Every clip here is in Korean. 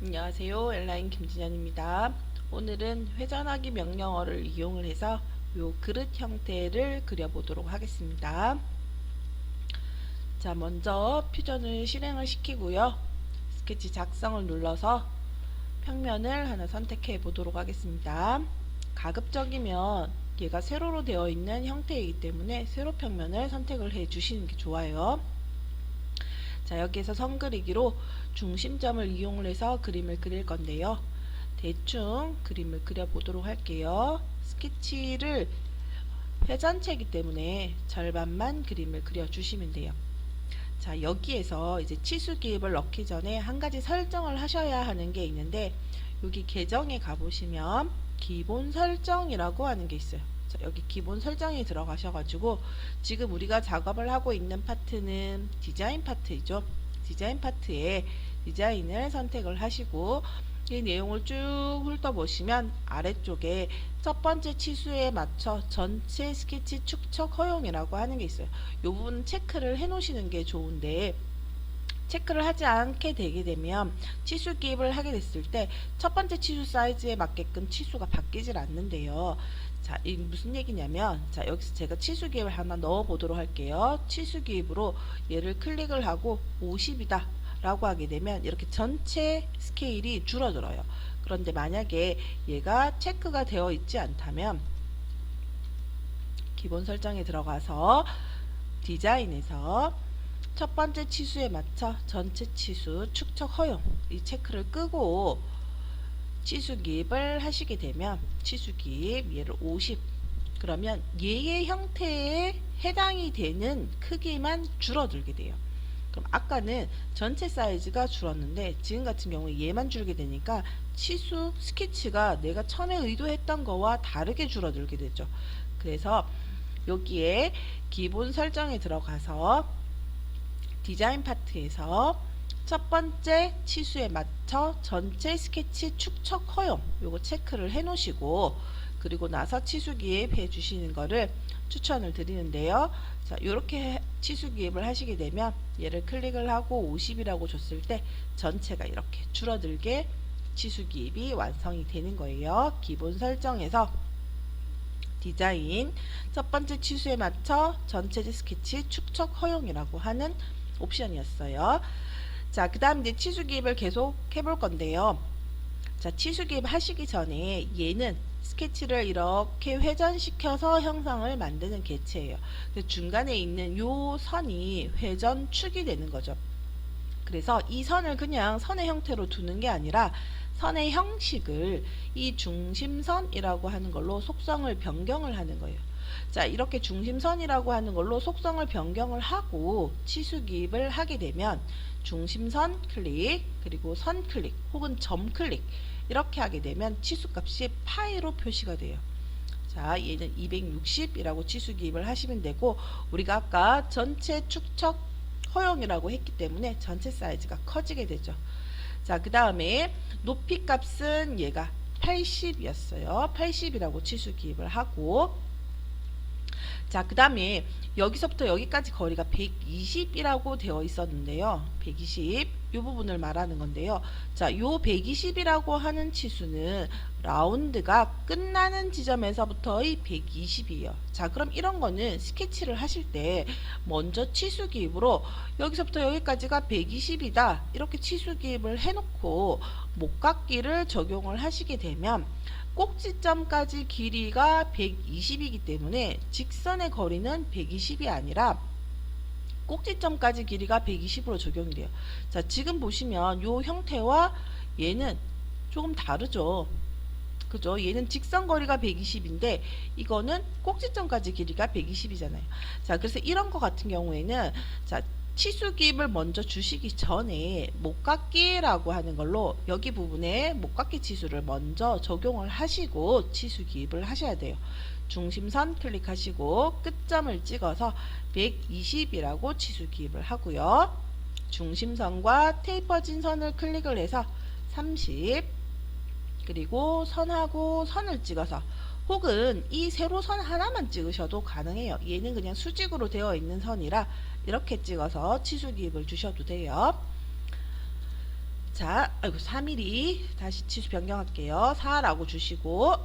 안녕하세요. 엘라인 김진현입니다. 오늘은 회전하기 명령어를 이용을 해서 요 그릇 형태를 그려보도록 하겠습니다. 자, 먼저 퓨전을 실행을 시키고요. 스케치 작성을 눌러서 평면을 하나 선택해 보도록 하겠습니다. 가급적이면 얘가 세로로 되어 있는 형태이기 때문에 세로 평면을 선택을 해 주시는 게 좋아요. 자, 여기에서 선 그리기로 중심점을 이용을 해서 그림을 그릴 건데요. 대충 그림을 그려보도록 할게요. 스케치를 회전체이기 때문에 절반만 그림을 그려주시면 돼요. 자, 여기에서 이제 치수 기입을 넣기 전에 한 가지 설정을 하셔야 하는 게 있는데, 여기 계정에 가보시면 기본 설정이라고 하는 게 있어요. 자, 여기 기본 설정이 들어가셔가지고 지금 우리가 작업을 하고 있는 파트는 디자인 파트이죠. 디자인 파트에 디자인을 선택을 하시고 이 내용을 쭉 훑어보시면 아래쪽에 첫 번째 치수에 맞춰 전체 스케치 축척 허용이라고 하는 게 있어요. 이 부분 체크를 해 놓으시는 게 좋은데, 체크를 하지 않게 되게 되면 치수 기입을 하게 됐을 때 첫 번째 치수 사이즈에 맞게끔 치수가 바뀌질 않는데요. 자, 이 무슨 얘기냐면, 자, 여기서 제가 치수 기입을 하나 넣어 보도록 할게요. 치수 기입으로 얘를 클릭을 하고 50이다 라고 하게 되면 이렇게 전체 스케일이 줄어들어요. 그런데 만약에 얘가 체크가 되어 있지 않다면 기본 설정에 들어가서 디자인에서 첫 번째 치수에 맞춰 전체 치수 축척 허용 이 체크를 끄고 치수 기입을 하시게 되면 치수 기입 얘를 50, 그러면 얘의 형태에 해당이 되는 크기만 줄어들게 돼요. 그럼 아까는 전체 사이즈가 줄었는데 지금 같은 경우에 얘만 줄게 되니까 치수 스케치가 내가 처음에 의도했던 거와 다르게 줄어들게 되죠. 그래서 여기에 기본 설정에 들어가서 디자인 파트에서 첫 번째 치수에 맞춰 전체 스케치 축척 허용 요거 체크를 해 놓으시고, 그리고 나서 치수 기입해 주시는 거를 추천을 드리는데요. 자, 요렇게 치수 기입을 하시게 되면 얘를 클릭을 하고 50이라고 줬을 때 전체가 이렇게 줄어들게 치수 기입이 완성이 되는 거예요. 기본 설정에서 디자인 첫 번째 치수에 맞춰 전체 스케치 축척 허용이라고 하는 옵션이었어요. 자, 그 다음 이제 치수 기입을 계속 해볼 건데요. 자, 치수 기입 하시기 전에 얘는 스케치를 이렇게 회전시켜서 형상을 만드는 개체예요. 중간에 있는 요 선이 회전축이 되는 거죠. 그래서 이 선을 그냥 선의 형태로 두는 게 아니라 선의 형식을 이 중심선이라고 하는 걸로 속성을 변경을 하는 거예요. 자, 이렇게 중심선이라고 하는 걸로 속성을 변경을 하고 치수 기입을 하게 되면 중심선 클릭, 그리고 선 클릭, 혹은 점 클릭 이렇게 하게 되면 치수값이 파이로 표시가 돼요. 자, 얘는 260이라고 치수 기입을 하시면 되고, 우리가 아까 전체 축척 허용이라고 했기 때문에 전체 사이즈가 커지게 되죠. 자, 그 다음에 높이 값은 얘가 80이었어요. 80이라고 치수 기입을 하고, 자, 그 다음에 여기서부터 여기까지 거리가 120이라고 되어 있었는데요. 120, 이 부분을 말하는 건데요. 자, 요 120이라고 하는 치수는 라운드가 끝나는 지점에서부터의 120이에요. 자, 그럼 이런 거는 스케치를 하실 때 먼저 치수 기입으로 여기서부터 여기까지가 120이다 이렇게 치수 기입을 해놓고 목깎기를 적용을 하시게 되면 꼭지점까지 길이가 120이기 때문에 직선의 거리는 120이 아니라 꼭지점까지 길이가 120으로 적용이 돼요. 자, 지금 보시면 요 형태와 얘는 조금 다르죠. 그죠? 얘는 직선 거리가 120인데 이거는 꼭지점까지 길이가 120이잖아요. 자, 그래서 이런 거 같은 경우에는 자, 치수 기입을 먼저 주시기 전에 목깎기라고 하는 걸로 여기 부분에 목깎기 치수를 먼저 적용을 하시고 치수 기입을 하셔야 돼요. 중심선 클릭하시고 끝점을 찍어서 120이라고 치수 기입을 하고요. 중심선과 테이퍼진 선을 클릭을 해서 30, 그리고 선하고 선을 찍어서, 혹은 이 세로선 하나만 찍으셔도 가능해요. 얘는 그냥 수직으로 되어 있는 선이라 이렇게 찍어서 치수 기입을 주셔도 돼요. 자, 아이고 3mm 다시 치수 변경할게요. 4라고 주시고,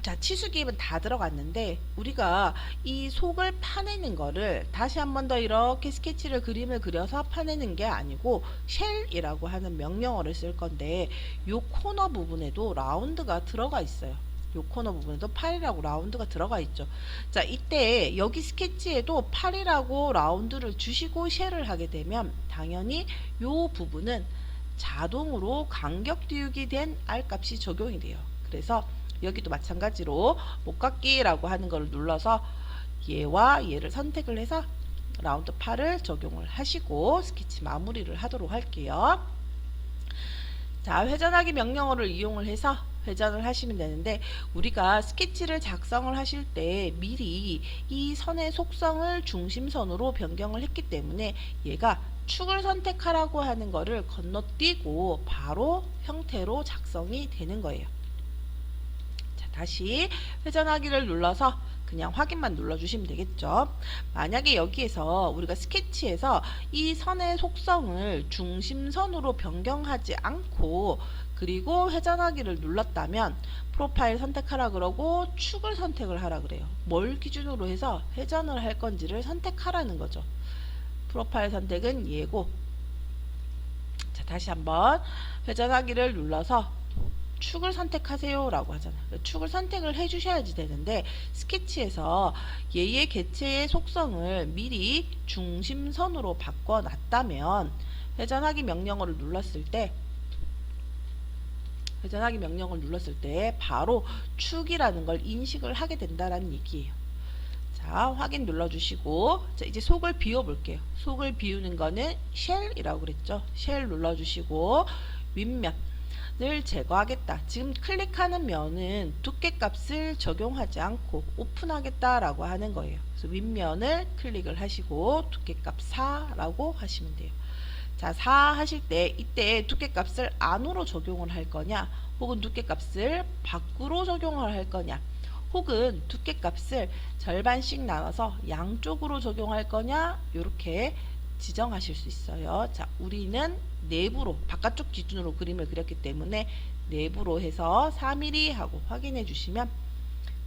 자, 치수 기입은 다 들어갔는데 우리가 이 속을 파내는 거를 다시 한 번 더 이렇게 스케치를 그림을 그려서 파내는 게 아니고 쉘이라고 하는 명령어를 쓸 건데, 요 코너 부분에도 라운드가 들어가 있어요. 요 코너 부분에도 8이라고 라운드가 들어가 있죠. 자, 이때 여기 스케치에도 8이라고 라운드를 주시고 쉘을 하게 되면 당연히 요 부분은 자동으로 간격 띄우기 된 R 값이 적용이 돼요. 그래서 여기도 마찬가지로 목깎기라고 하는 걸 눌러서 얘와 얘를 선택을 해서 라운드 8을 적용을 하시고 스케치 마무리를 하도록 할게요. 자, 회전하기 명령어를 이용을 해서 회전을 하시면 되는데, 우리가 스케치를 작성을 하실 때 미리 이 선의 속성을 중심선으로 변경을 했기 때문에 얘가 축을 선택하라고 하는 거를 건너뛰고 바로 형태로 작성이 되는 거예요. 자, 다시 회전하기를 눌러서 그냥 확인만 눌러주시면 되겠죠. 만약에 여기에서 우리가 스케치에서 이 선의 속성을 중심선으로 변경하지 않고 그리고 회전하기를 눌렀다면 프로파일 선택하라 그러고 축을 선택을 하라 그래요. 뭘 기준으로 해서 회전을 할 건지를 선택하라는 거죠. 프로파일 선택은 얘고, 자, 다시 한번 회전하기를 눌러서 축을 선택하세요 라고 하잖아요. 축을 선택을 해 주셔야지 되는데, 스케치에서 얘의 개체의 속성을 미리 중심선으로 바꿔 놨다면 회전하기 명령어를 눌렀을 때 바로 축이라는 걸 인식을 하게 된다라는 얘기예요. 자, 확인 눌러주시고, 자, 이제 속을 비워 볼게요. 속을 비우는 거는 쉘이라고 그랬죠. 쉘 눌러주시고 윗면을 제거하겠다. 지금 클릭하는 면은 두께 값을 적용하지 않고 오픈하겠다라고 하는 거예요. 그래서 윗면을 클릭을 하시고 두께값 4라고 하시면 돼요. 자, 4 하실 때 이때 두께값을 안으로 적용을 할 거냐, 혹은 두께값을 밖으로 적용을 할 거냐, 혹은 두께값을 절반씩 나눠서 양쪽으로 적용할 거냐, 이렇게 지정하실 수 있어요. 자, 우리는 내부로, 바깥쪽 기준으로 그림을 그렸기 때문에 내부로 해서 4mm 하고 확인해 주시면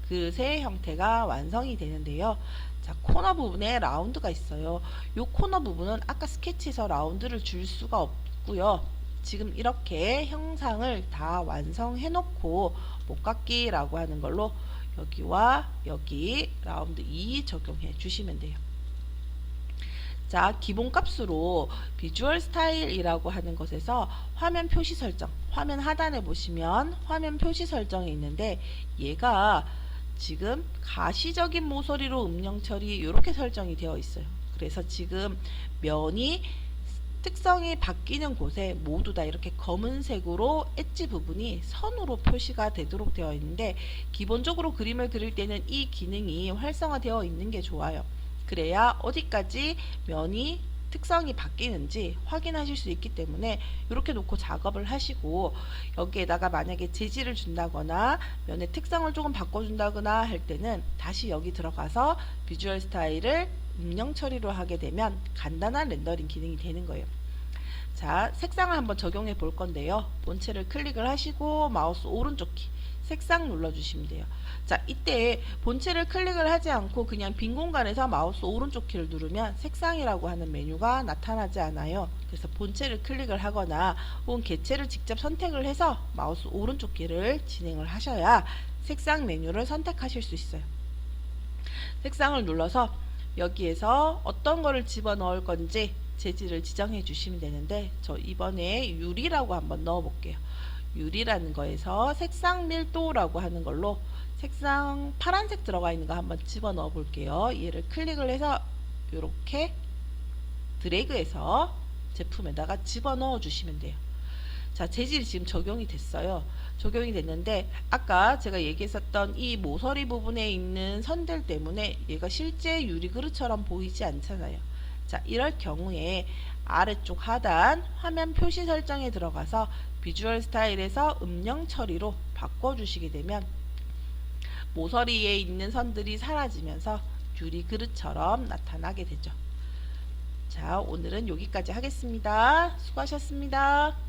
그새 형태가 완성이 되는데요. 자, 코너 부분에 라운드가 있어요. 이 코너 부분은 아까 스케치에서 라운드를 줄 수가 없고요. 지금 이렇게 형상을 다 완성해 놓고 목깎기라고 하는 걸로 여기와 여기 라운드 2 적용해 주시면 돼요. 자, 기본값으로 비주얼 스타일이라고 하는 것에서 화면 표시 설정, 화면 하단에 보시면 화면 표시 설정이 있는데, 얘가 지금 가시적인 모서리로 음영 처리 이렇게 설정이 되어 있어요. 그래서 지금 면이 특성이 바뀌는 곳에 모두 다 이렇게 검은색으로 엣지 부분이 선으로 표시가 되도록 되어 있는데, 기본적으로 그림을 그릴 때는 이 기능이 활성화되어 있는 게 좋아요. 그래야 어디까지 면이 특성이 바뀌는지 확인하실 수 있기 때문에 이렇게 놓고 작업을 하시고, 여기에다가 만약에 재질을 준다거나 면의 특성을 조금 바꿔준다거나 할 때는 다시 여기 들어가서 비주얼 스타일을 음영 처리로 하게 되면 간단한 렌더링 기능이 되는 거예요. 자, 색상을 한번 적용해 볼 건데요. 본체를 클릭을 하시고 마우스 오른쪽 키 색상 눌러주시면 돼요. 자, 이때 본체를 클릭을 하지 않고 그냥 빈 공간에서 마우스 오른쪽 키를 누르면 색상이라고 하는 메뉴가 나타나지 않아요. 그래서 본체를 클릭을 하거나 혹은 개체를 직접 선택을 해서 마우스 오른쪽 키를 진행을 하셔야 색상 메뉴를 선택하실 수 있어요. 색상을 눌러서 여기에서 어떤 거를 집어넣을 건지 재질을 지정해 주시면 되는데, 저 이번에 유리라고 한번 넣어 볼게요. 유리라는 거에서 색상 밀도라고 하는 걸로 색상 파란색 들어가 있는 거 한번 집어넣어 볼게요. 얘를 클릭을 해서 이렇게 드래그해서 제품에다가 집어넣어 주시면 돼요. 자, 재질이 지금 적용이 됐어요. 적용이 됐는데 아까 제가 얘기했었던 이 모서리 부분에 있는 선들 때문에 얘가 실제 유리 그릇처럼 보이지 않잖아요. 자, 이럴 경우에 아래쪽 하단 화면 표시 설정에 들어가서 비주얼 스타일에서 음영 처리로 바꿔주시게 되면 모서리에 있는 선들이 사라지면서 유리 그릇처럼 나타나게 되죠. 자, 오늘은 여기까지 하겠습니다. 수고하셨습니다.